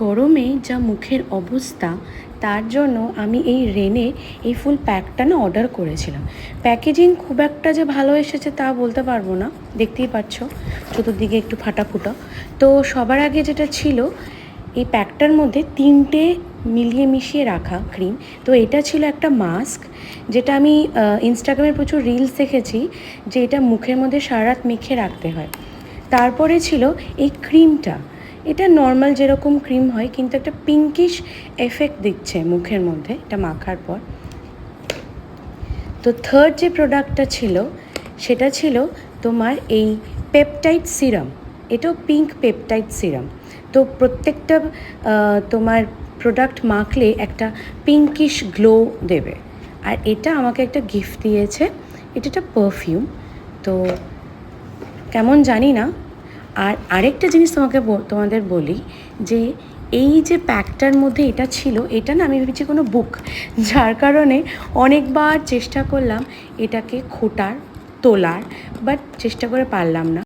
গরমে যা মুখের অবস্থা, তার জন্য আমি এই রেনে এই ফুল প্যাকটা না অর্ডার করেছিলাম। প্যাকেজিং খুব একটা যে ভালো এসেছে তা বলতে পারবো না, দেখতেই পাচ্ছ চতুর্দিকে একটু ফাটাফুটা। তো সবার আগে যেটা ছিল, এই প্যাকটার মধ্যে 3টে মিলিয়ে মিশিয়ে রাখা ক্রিম। তো এটা ছিল একটা মাস্ক, যেটা আমি ইনস্টাগ্রামে প্রচুর রিলস দেখেছি যে এটা মুখের মধ্যে সারা রাত মেখে রাখতে হয়। তারপরে ছিল এই ক্রিমটা, এটা নর্মাল যেরকম ক্রিম হয়, কিন্তু একটা পিঙ্কিশ এফেক্ট দিচ্ছে মুখের মধ্যে এটা মাখার পর। তো থার্ড যে প্রোডাক্টটা ছিল সেটা ছিল তোমার এই পেপটাইড সিরাম। এটাও পিঙ্ক পেপটাইড সিরাম। তো প্রত্যেকটা তোমার প্রোডাক্ট মাখলে একটা পিঙ্কিশ গ্লো দেবে। আর এটা আমাকে একটা গিফট দিয়েছে, এটা একটা পারফিউম। তো কেমন জানি না। আর আরেকটা জিনিস তোমাদের বলি যে এই যে প্যাকটার মধ্যে এটা ছিল, এটা না আমি ভেবেছি কোনো বুক, যার কারণে অনেকবার চেষ্টা করলাম এটাকে খোটার তোলার, বাট চেষ্টা করে পারলাম না।